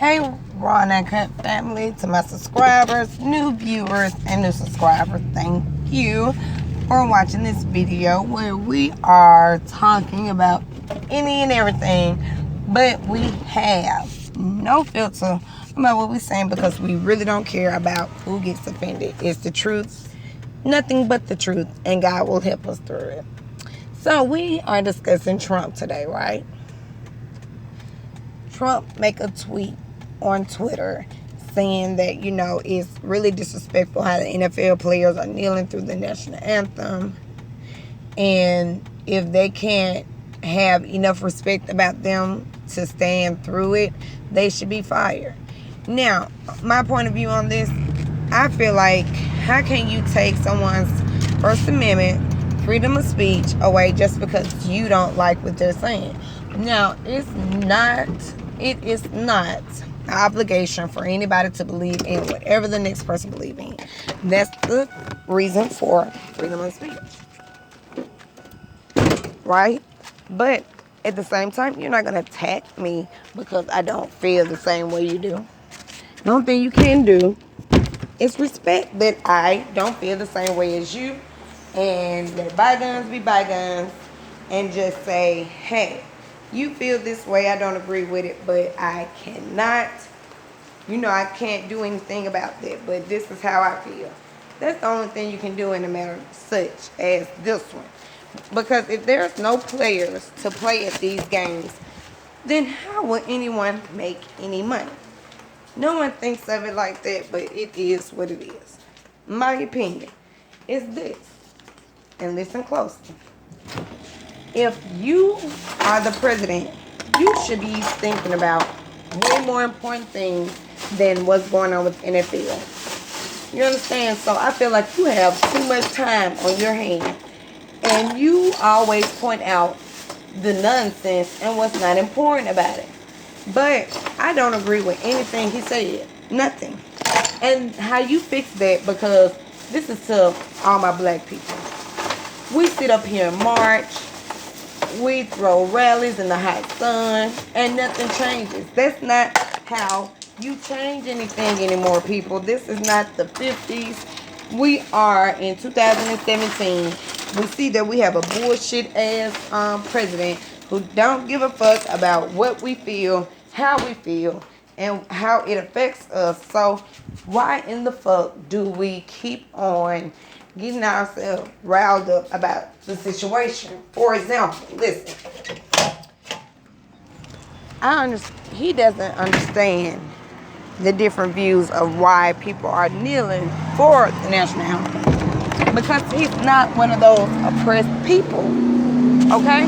Hey, RAW UNCUT family, to my subscribers, new viewers, and new subscribers, thank you for watching this video where we are talking about any and everything, but we have no filter about what we're saying because we really don't care about who gets offended. It's the truth, nothing but the truth, and God will help us through it. So we are discussing Trump today, right? Trump make a tweet on Twitter saying that, it's really disrespectful how the NFL players are kneeling through the national anthem. And if they can't have enough respect about them to stand through it, they should be fired. Now, my point of view on this, I feel like, how can you take someone's First Amendment, freedom of speech away just because you don't like what they're saying? Now, it is not an obligation for anybody to believe in whatever the next person believes in. That's the reason for freedom of speech. Right? But at the same time, you're not going to attack me because I don't feel the same way you do. The only thing you can do is respect that I don't feel the same way as you, and let bygones be bygones, and just say, hey, you feel this way, I don't agree with it, but I cannot, I can't do anything about that, but this is how I feel. That's the only thing you can do in a matter such as this one. Because if there's no players to play at these games, then how will anyone make any money? No one thinks of it like that, but it is what it is. My opinion is this, and listen closely. If you are the president, you should be thinking about way more important things than what's going on with NFL. You understand? So I feel like you have too much time on your hand, and you always point out the nonsense and what's not important about it. But I don't agree with anything he said. Nothing. And how you fix that, because this is to all my black people. We sit up here in March. We throw rallies in the hot sun, and nothing changes. That's not how you change anything anymore, people. This is not the 50s. We are in 2017. We see that we have a bullshit-ass president who don't give a fuck about what we feel, how we feel, and how it affects us. So why in the fuck do we keep on getting ourselves riled up about the situation? For example, listen. He doesn't understand the different views of why people are kneeling for the national anthem, because he's not one of those oppressed people. Okay?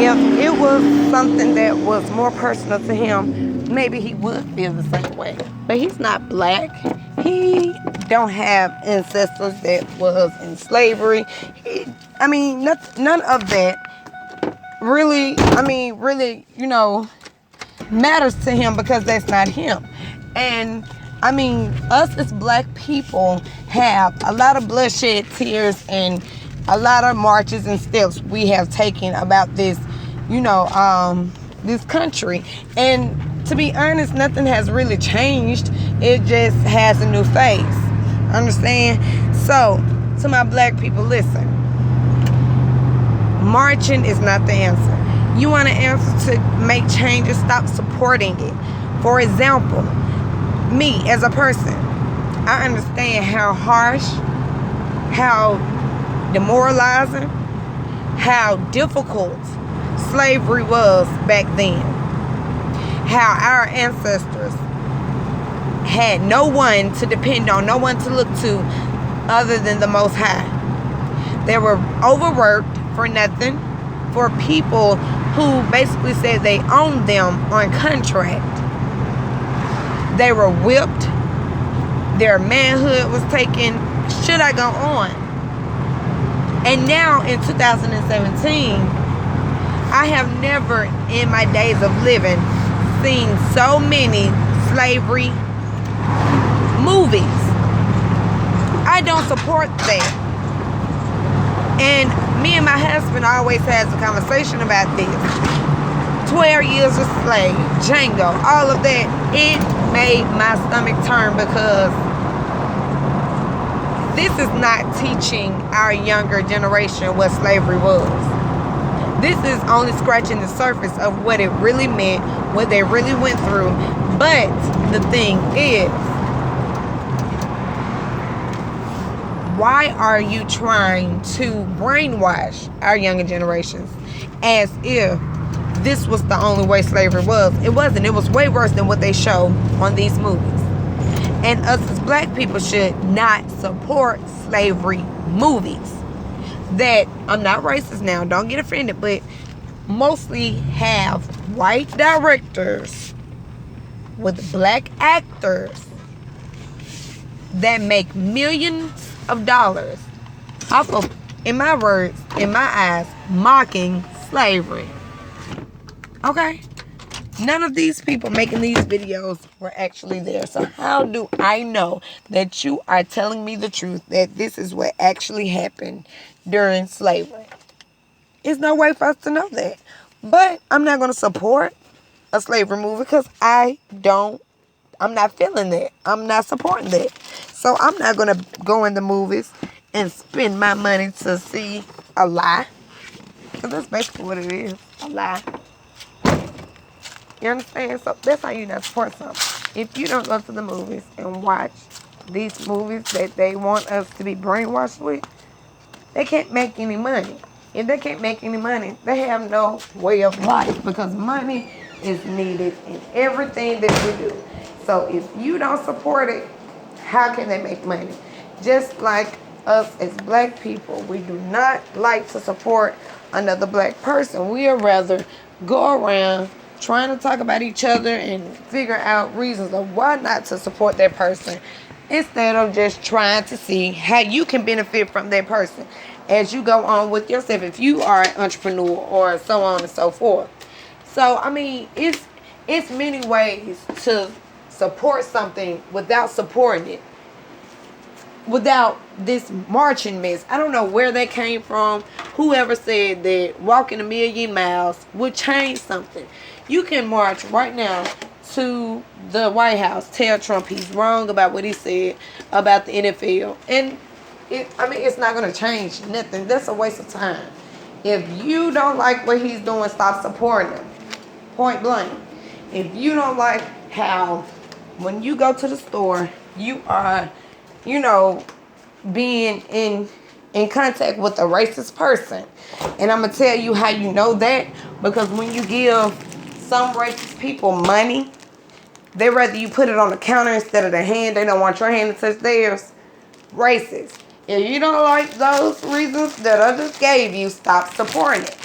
If it was something that was more personal to him, maybe he would feel the same way. But he's not black. He don't have ancestors that was in slavery. None of that really, matters to him, because that's not him. And us as black people have a lot of bloodshed, tears, and a lot of marches and steps we have taken about this, this country. And to be honest, nothing has really changed. It just has a new face. Understand? So, to my black people, listen. Marching is not the answer. You want an answer to make changes, stop supporting it. For example, me as a person, I understand how harsh, how demoralizing, how difficult slavery was back then. How our ancestors had no one to depend on, no one to look to other than the Most High. They were overworked for nothing, for people who basically said they owned them on contract. They were whipped. Their manhood was taken. Should I go on? And now in 2017, I have never in my days of living seen so many slavery movies. I don't support that. And me and my husband always has a conversation about this. 12 Years a Slave, Django, all of that, it made my stomach turn because this is not teaching our younger generation what slavery was. This is only scratching the surface of what it really meant, what they really went through. But the thing is, why are you trying to brainwash our younger generations as if this was the only way slavery was? It wasn't. It was way worse than what they show on these movies. And us as black people should not support slavery movies that, I'm not racist now, don't get offended, but mostly have white directors with black actors that make millions of dollars off of, in my words, in my eyes, mocking slavery. Okay? None of these people making these videos were actually there. So how do I know that you are telling me the truth, that this is what actually happened during slavery? There's no way for us to know that. But I'm not going to support a slavery movie because I'm not feeling that. I'm not supporting that. So I'm not going to go in the movies and spend my money to see a lie. Because that's basically what it is, a lie. You understand? So that's how you not support something. If you don't go to the movies and watch these movies that they want us to be brainwashed with, they can't make any money. If they can't make any money, they have no way of life because money is needed in everything that we do. So if you don't support it, how can they make money? Just like us as black people, we do not like to support another black person. We would rather go around trying to talk about each other and figure out reasons of why not to support that person instead of just trying to see how you can benefit from that person as you go on with yourself, if you are an entrepreneur or so on and so forth. So, I mean, it's many ways to support something without supporting it, without this marching mess. I don't know where they came from. Whoever said that walking a million miles would change something. You can march right now to the White House, tell Trump he's wrong about what he said about the NFL, and it's not going to change nothing. That's a waste of time. If you don't like what he's doing, stop supporting him. Point blank. If you don't like how when you go to the store, you are, being in contact with a racist person. And I'm going to tell you how you know that, because when you give some racist people money, they rather you put it on the counter instead of the hand. They don't want your hand to touch theirs. Racist. If you don't like those reasons that I just gave you, stop supporting it.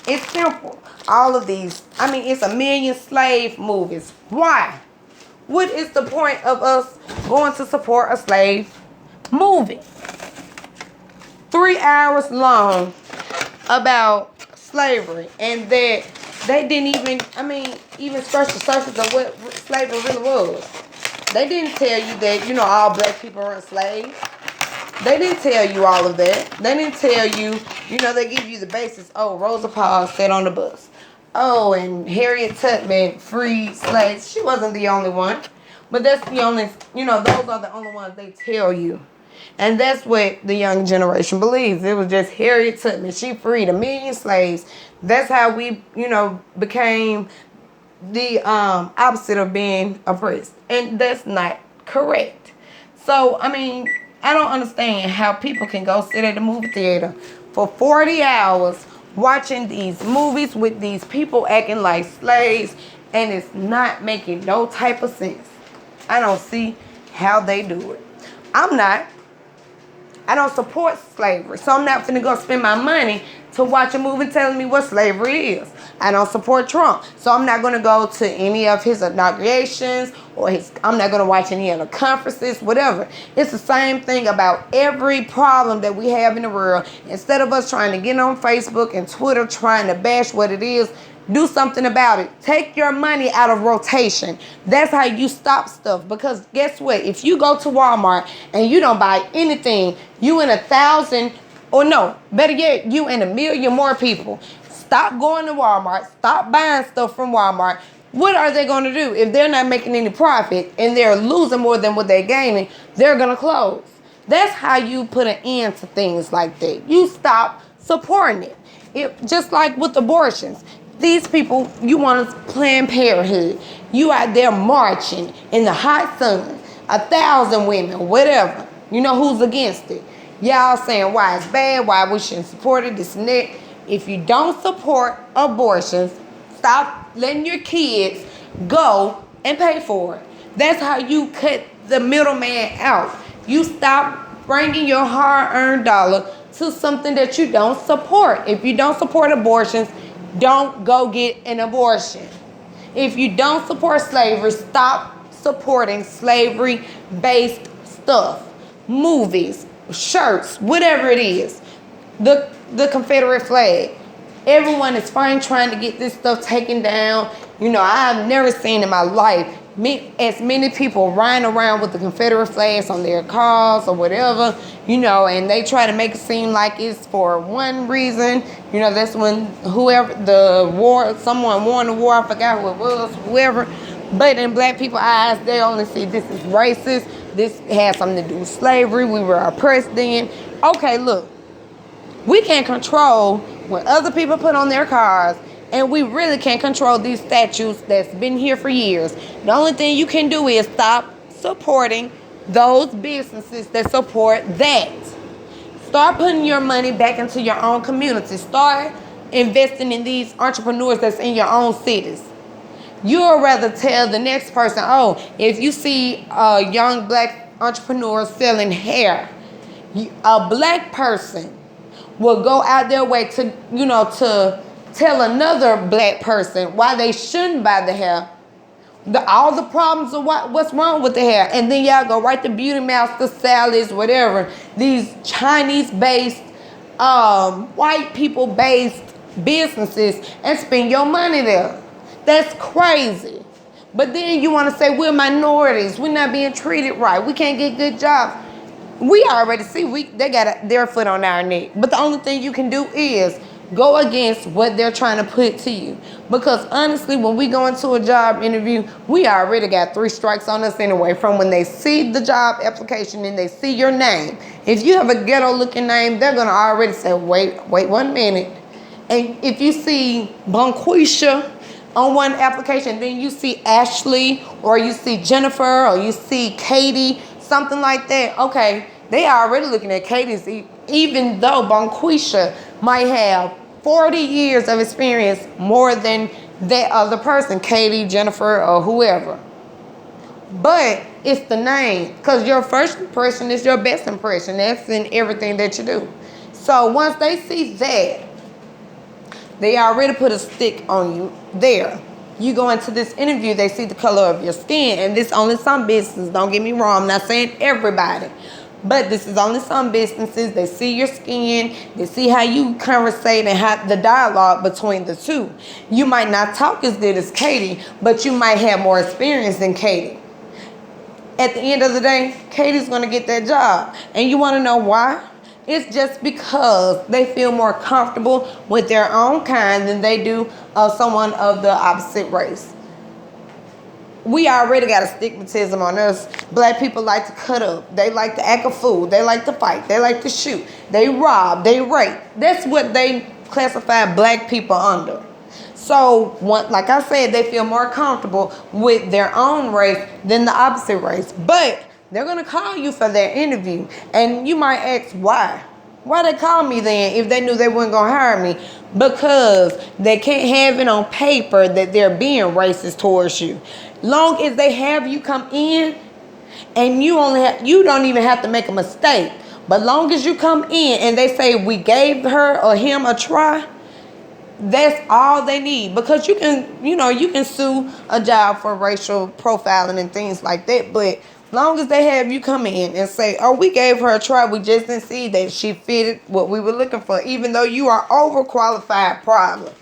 It's simple. All of these, it's a million slave movies. Why? What is the point of us going to support a slave movie? 3 hours long about slavery, and that they didn't even scratch the surface of what slavery really was. They didn't tell you that, all black people were enslaved. They didn't tell you all of that. They didn't tell you, they give you the basics. Oh, Rosa Parks sat on the bus. Oh, and Harriet Tubman freed slaves. She wasn't the only one. But that's the only, those are the only ones they tell you. And that's what the young generation believes. It was just Harriet Tubman. She freed 1 million slaves. That's how we, became the opposite of being oppressed. And that's not correct. So, I don't understand how people can go sit at the movie theater for 40 hours watching these movies with these people acting like slaves, and it's not making no type of sense. I don't see how they do it. I don't support slavery, so I'm not finna go spend my money to watch a movie telling me what slavery is. I don't support Trump, so I'm not gonna go to any of his inaugurations or I'm not gonna watch any of the conferences, whatever. It's the same thing about every problem that we have in the world. Instead of us trying to get on Facebook and Twitter trying to bash what it is, do something about it. Take your money out of rotation. That's how you stop stuff. Because guess what? If you go to Walmart and you don't buy anything, you and 1,000, or no, better yet, you and 1 million more people Stop going to Walmart. Stop buying stuff from Walmart. What are they going to do? If they're not making any profit and they're losing more than what they're gaining, they're going to close. That's how you put an end to things like that. You stop supporting it. Just like with abortions. These people, you want to Planned Parenthood. You out there marching in the hot sun. 1,000 women, whatever. You know who's against it. Y'all saying why it's bad, why we shouldn't support it, this and that. If you don't support abortions, stop letting your kids go and pay for it. That's how you cut the middleman out. You stop bringing your hard-earned dollar to something that you don't support. If you don't support abortions, don't go get an abortion. If you don't support slavery, stop supporting slavery-based stuff. Movies, shirts, whatever it is. The Confederate flag. Everyone is fine trying to get this stuff taken down. You know, I've never seen in my life as many people riding around with the Confederate flags on their cars or whatever, you know, and they try to make it seem like it's for one reason. You know, that's when someone won the war, I forgot who it was, whoever. But in black people's eyes, they only see this is racist. This has something to do with slavery. We were oppressed then. Okay, look. We can't control what other people put on their cars, and we really can't control these statues that's been here for years. The only thing you can do is stop supporting those businesses that support that. Start putting your money back into your own community. Start investing in these entrepreneurs that's in your own cities. You'll rather tell the next person, oh, if you see a young black entrepreneur selling hair, a black person will go out their way to, to tell another black person why they shouldn't buy the hair, all the problems of what's wrong with the hair. And then y'all go right to Beauty Master, Sally's, whatever, these Chinese-based, white people-based businesses and spend your money there. That's crazy. But then you want to say we're minorities. We're not being treated right. We can't get good jobs. We already see they got their foot on our neck. But the only thing you can do is go against what they're trying to put to you. Because honestly, when we go into a job interview, we already got 3 strikes on us anyway. From when they see the job application and they see your name. If you have a ghetto looking name, they're going to already say, wait 1 minute. And if you see Bonquisha on one application, then you see Ashley, or you see Jennifer, or you see Katie, something like that. Okay, they are already looking at Katie's, even though Bonquisha might have 40 years of experience more than that other person, Katie, Jennifer, or whoever. But it's the name, because your first impression is your best impression. That's in everything that you do. So once they see that, they already put a stick on you there. You go into this interview, they see the color of your skin. And this only some businesses, don't get me wrong, I'm not saying everybody. But this is only some businesses. They see your skin, they see how you conversate and how the dialogue between the two. You might not talk as good as Katie, but you might have more experience than Katie. At the end of the day, Katie's gonna get that job. And you wanna know why? It's just because they feel more comfortable with their own kind than they do of someone of the opposite race. We already got a stigmatism on us. Black people like to cut up. They like to act a fool. They like to fight. They like to shoot. They rob. They rape. That's what they classify black people under. So, like I said, they feel more comfortable with their own race than the opposite race. But they're going to call you for their interview. And you might ask why. Why they call me then if they knew they weren't going to hire me? Because they can't have it on paper that they're being racist towards you. Long as they have you come in and you don't even have to make a mistake. But long as you come in and they say we gave her or him a try, that's all they need. Because you can sue a job for racial profiling and things like that. But long as they have you come in and say, oh, we gave her a try, we just didn't see that she fitted what we were looking for, even though you are overqualified probably.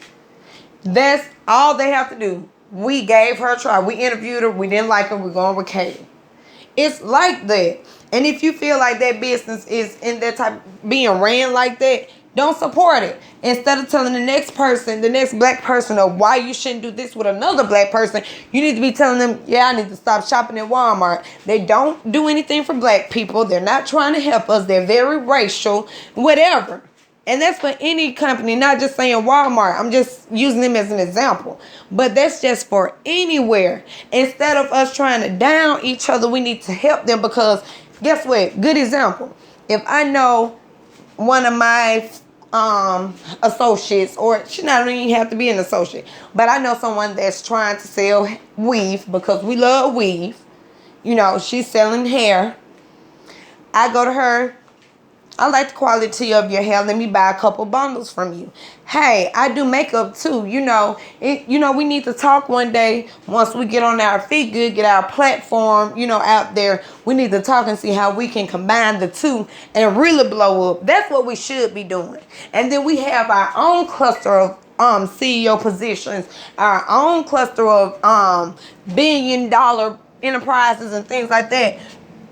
That's all they have to do. We gave her a try. We interviewed her. We didn't like her. We're going with Katie. It's like that. And if you feel like that business is in that type being ran like that, Don't support it. Instead of telling the next person, the next black person, of why you shouldn't do this with another black person, you need to be telling them, yeah, I need to stop shopping at Walmart. They don't do anything for black people. They're not trying to help us. They're very racial, whatever. And that's for any company, not just saying Walmart. I'm just using them as an example. But that's just for anywhere. Instead of us trying to down each other, we need to help them, because guess what? Good example. If I know one of my associates, or she not even have to be an associate, but I know someone that's trying to sell weave, because we love weave. You know, she's selling hair. I go to her. I like the quality of your hair. Let me buy a couple bundles from you. Hey, I do makeup too. We need to talk one day once we get on our feet good, get our platform, out there. We need to talk and see how we can combine the two and really blow up. That's what we should be doing. And then we have our own cluster of CEO positions, our own cluster of billion-dollar enterprises and things like that.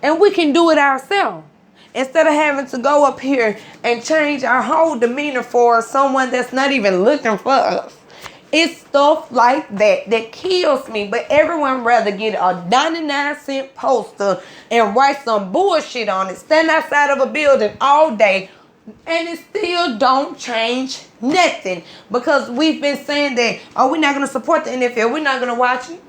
And we can do it ourselves. Instead of having to go up here and change our whole demeanor for someone that's not even looking for us. It's stuff like that kills me. But everyone rather get a 99-cent poster and write some bullshit on it. Stand outside of a building all day. And it still don't change nothing. Because we've been saying that, we're not going to support the NFL. We're not going to watch it.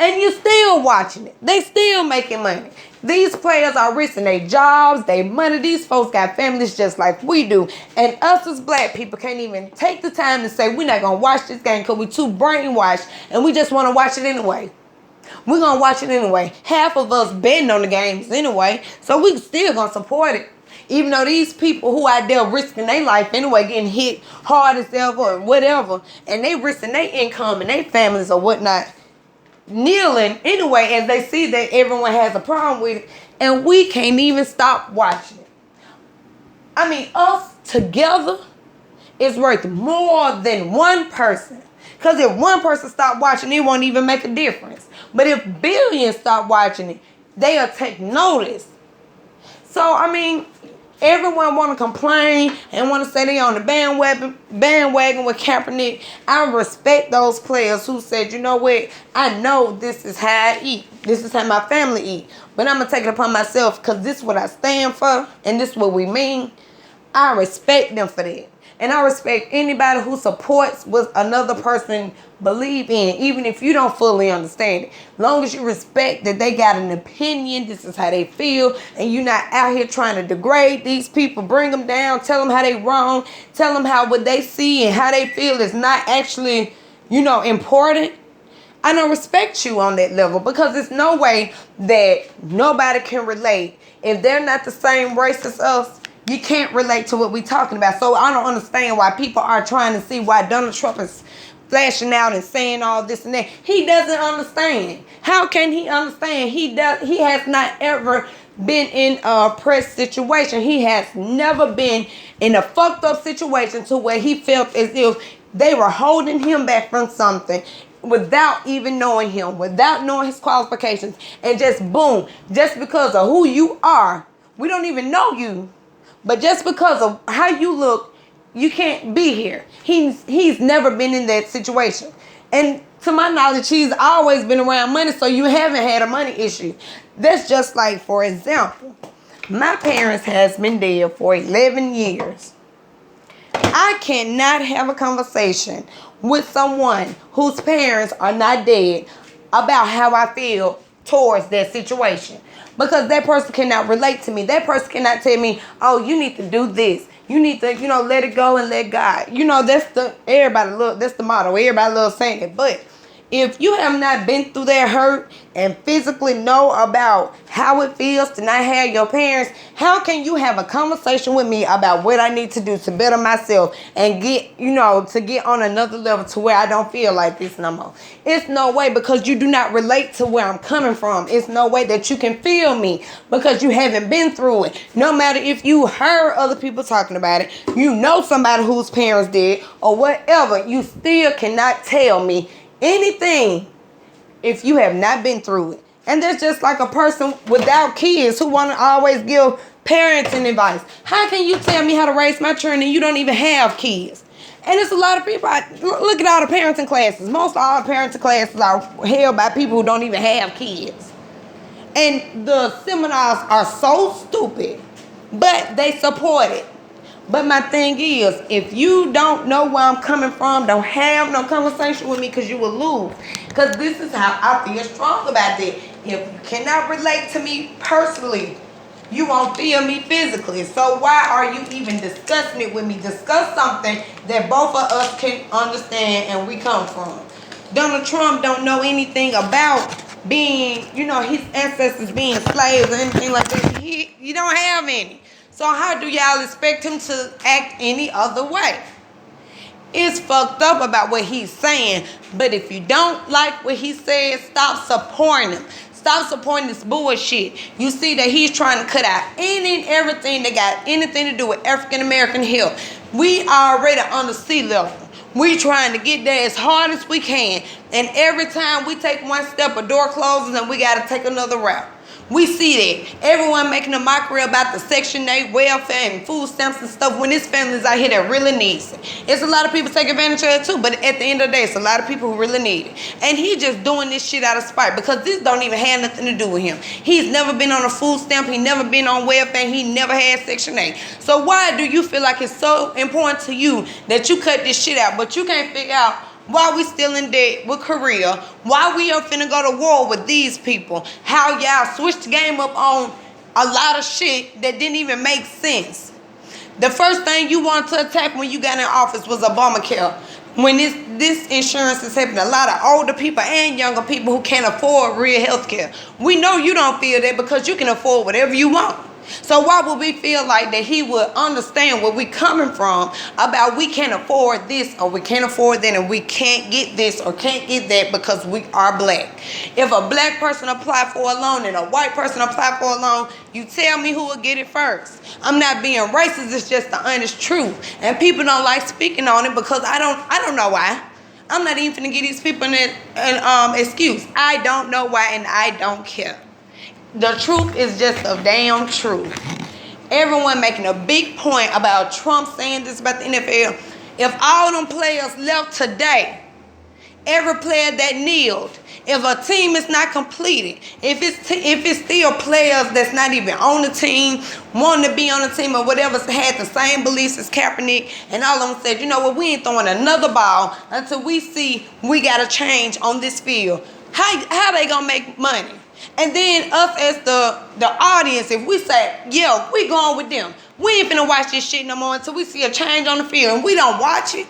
And you still watching it. They still making money. These players are risking their jobs, their money. These folks got families just like we do. And us as black people can't even take the time to say we're not going to watch this game because we're too brainwashed and we just want to watch it anyway. We're going to watch it anyway. Half of us betting on the games anyway. So we still going to support it. Even though these people who out there risking their life anyway, getting hit hard as ever or whatever, and they risking their income and their families or whatnot, kneeling anyway as they see that everyone has a problem with it, and we can't even stop watching it. I mean, us together is worth more than one person. Because if one person stop watching, it won't even make a difference. But if billions stop watching it, they'll take notice. So, I mean, everyone want to complain and want to say they on the bandwagon with Kaepernick. I respect those players who said, you know what, I know this is how I eat. This is how my family eat. But I'm going to take it upon myself because this is what I stand for and this is what we mean. I respect them for that. And I respect anybody who supports what another person believe in, even if you don't fully understand it. Long as you respect that they got an opinion, this is how they feel, and you're not out here trying to degrade these people, bring them down, tell them how they wrong, tell them how what they see and how they feel is not actually, important. I don't respect you on that level because there's no way that nobody can relate. If they're not the same race as us, you can't relate to what we're talking about. So I don't understand why people are trying to see why Donald Trump is flashing out and saying all this and that. He doesn't understand. How can he understand? He has not ever been in a press situation. He has never been in a fucked up situation to where he felt as if they were holding him back from something without even knowing him, without knowing his qualifications, and just boom, just because of who you are, we don't even know you. But just because of how you look, you can't be here. He's never been in that situation. And to my knowledge, he's always been around money, so you haven't had a money issue. That's just like, for example, my parents has been dead for 11 years. I cannot have a conversation with someone whose parents are not dead about how I feel towards that situation. Because that person cannot relate to me. That person cannot tell me, oh, you need to do this. You need to, let it go and let God. That's the motto. Everybody loves saying it. But if you have not been through that hurt and physically know about how it feels to not have your parents, how can you have a conversation with me about what I need to do to better myself and get, to get on another level to where I don't feel like this no more? It's no way, because you do not relate to where I'm coming from. It's no way that you can feel me because you haven't been through it. No matter if you heard other people talking about it, somebody whose parents did or whatever, you still cannot tell me anything if you have not been through it. And there's just like a person without kids who want to always give Parenting advice. How can you tell me how to raise my children and you don't even have kids? And it's a lot of people. Look at all the parenting classes. Most all the parenting classes are held by people who don't even have kids. And the seminars are so stupid, but they support it. But my thing is, if you don't know where I'm coming from, don't have no conversation with me, because you will lose. Because this is how I feel strong about that. If you cannot relate to me personally, you won't feel me physically. So why are you even discussing it with me? Discuss something that both of us can understand and we come from. Donald Trump don't know anything about being, his ancestors being slaves or anything like that. You don't have any. So how do y'all expect him to act any other way? It's fucked up about what he's saying. But if you don't like what he says, stop supporting him. Stop supporting this bullshit. You see that he's trying to cut out any and everything that got anything to do with African American health. We already on the sea level. We trying to get there as hard as we can. And every time we take one step, a door closes and we got to take another route. We see that. Everyone making a mockery about the Section 8 welfare and food stamps and stuff when there's families out here that really needs it. It's a lot of people take advantage of it too, but at the end of the day, it's a lot of people who really need it. And he just doing this shit out of spite because this don't even have nothing to do with him. He's never been on a food stamp. He never been on welfare. He never had Section 8. So why do you feel like it's so important to you that you cut this shit out, but you can't figure out why we still in debt with Korea, why we are finna go to war with these people, how y'all switched the game up on a lot of shit that didn't even make sense. The first thing you wanted to attack when you got in office was Obamacare. When this insurance is helping a lot of older people and younger people who can't afford real health care. We know you don't feel that because you can afford whatever you want. So why would we feel like that he would understand where we coming from about we can't afford this or we can't afford that and we can't get this or can't get that because we are black? If a black person apply for a loan and a white person apply for a loan, you tell me who will get it first. I'm not being racist, it's just the honest truth. And people don't like speaking on it because I don't know why. I'm not even gonna give these people an excuse. I don't know why and I don't care. The truth is just a damn truth. Everyone making a big point about Trump saying this about the NFL. If all them players left today, every player that kneeled, if a team is not completed, if it's still players that's not even on the team, wanting to be on the team or whatever, had the same beliefs as Kaepernick, and all of them said, you know what, we ain't throwing another ball until we see we got to change on this field. How they gonna make money? And then us as the audience, if we say, yeah, we going with them. We ain't finna watch this shit no more until we see a change on the field and we don't watch it.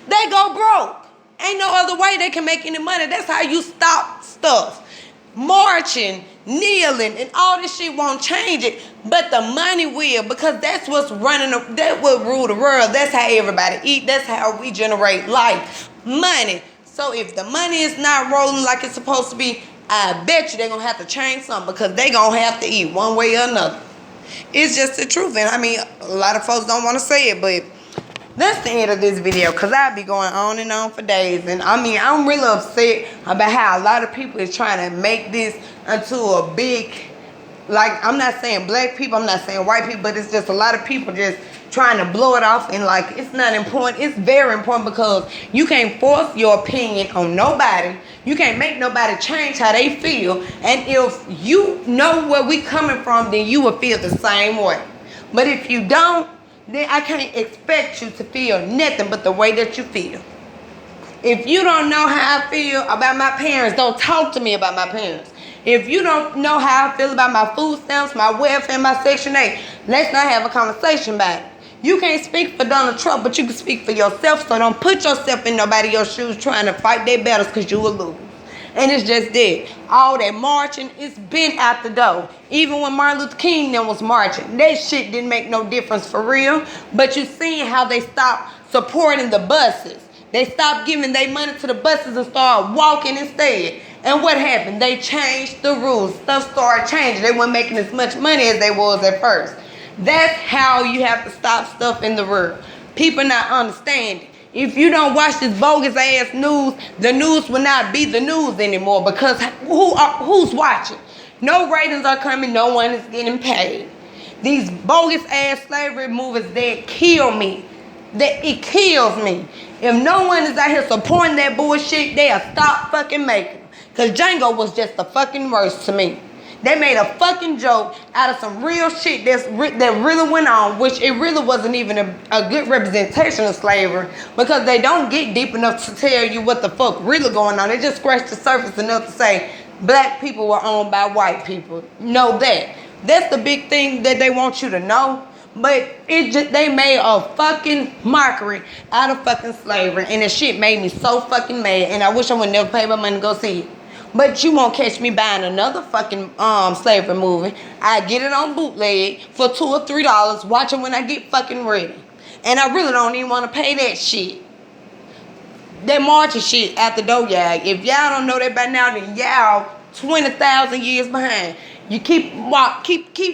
They go broke. Ain't no other way they can make any money. That's how you stop stuff. Marching, kneeling, and all this shit won't change it. But the money will, because that's what's running, that's what rule the world. That's how everybody eat. That's how we generate life. Money. So if the money is not rolling like it's supposed to be, I bet you they're going to have to change something because they're going to have to eat one way or another. It's just the truth. And I mean, a lot of folks don't want to say it, but that's the end of this video because I'll be going on and on for days. And I mean, I'm really upset about how a lot of people is trying to make this into a big, like, I'm not saying black people, I'm not saying white people, but it's just a lot of people just trying to blow it off and like it's not important. It's very important because you can't force your opinion on nobody. You can't make nobody change how they feel. And if you know where we coming from, then you will feel the same way. But if you don't, then I can't expect you to feel nothing but the way that you feel. If you don't know how I feel about my parents, don't talk to me about my parents. If you don't know how I feel about my food stamps, my welfare, my Section 8, let's not have a conversation about it. You can't speak for Donald Trump, but you can speak for yourself, so don't put yourself in nobody else's shoes trying to fight their battles because you will lose. And it's just that. All that marching, it's been out the door. Even when Martin Luther King was marching, that shit didn't make no difference for real. But you seen how they stopped supporting the buses. They stopped giving their money to the buses and started walking instead. And what happened? They changed the rules. Stuff started changing. They weren't making as much money as they was at first. That's how you have to stop stuff in the world. People not understanding. If you don't watch this bogus ass news, the news will not be the news anymore because who's watching? No ratings are coming. No one is getting paid. These bogus ass slavery movies that kill me. That it kills me. If no one is out here supporting that bullshit, they'll stop fucking making them. Cause Django was just the fucking worst to me. They made a fucking joke out of some real shit that really went on, which it really wasn't even a good representation of slavery, because they don't get deep enough to tell you what the fuck really going on. They just scratch the surface enough to say black people were owned by white people. Know that. That's the big thing that they want you to know. But they made a fucking mockery out of fucking slavery, and the shit made me so fucking mad, and I wish I would never pay my money to go see it. But you won't catch me buying another fucking slavery movie. I get it on bootleg for $2 or $3, watch it when I get fucking ready. And I really don't even want to pay that shit. That marching shit out the door, y'all. If y'all don't know that by now, then y'all 20,000 years behind. You keep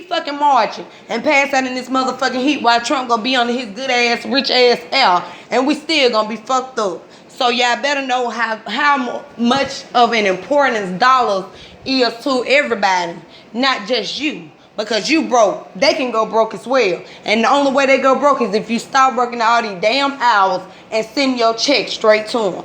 fucking marching and pass out in this motherfucking heat while Trump gonna be on his good ass, rich ass L, and we still gonna be fucked up. So y'all better know how much of an importance dollars is to everybody, not just you. Because you broke, they can go broke as well. And the only way they go broke is if you stop working all these damn hours and send your check straight to them.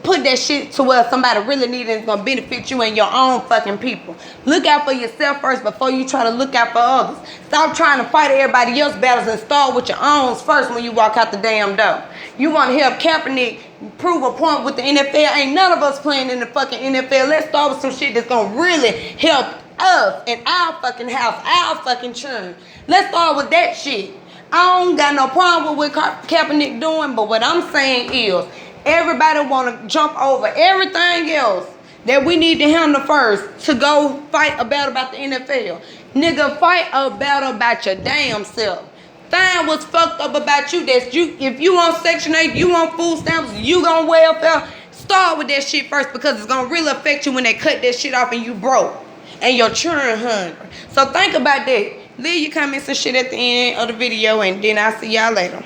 Put that shit to where somebody really needs it and it's gonna benefit you and your own fucking people. Look out for yourself first before you try to look out for others. Stop trying to fight everybody else's battles and start with your own first when you walk out the damn door. You want to help Kaepernick prove a point with the NFL. Ain't none of us playing in the fucking NFL. Let's start with some shit that's gonna really help us in our fucking house, our fucking children. Let's start with that shit. I don't got no problem with what Kaepernick doing, but what I'm saying is everybody want to jump over everything else that we need to handle first to go fight a battle about the NFL. Nigga, fight a battle about your damn self. Find what's fucked up about you. That's you. If you want Section 8, you want food stamps, you on welfare, start with that shit first, because it's going to really affect you when they cut that shit off and you broke and your children hungry. So think about that. Leave your comments and shit at the end of the video, and then I'll see y'all later.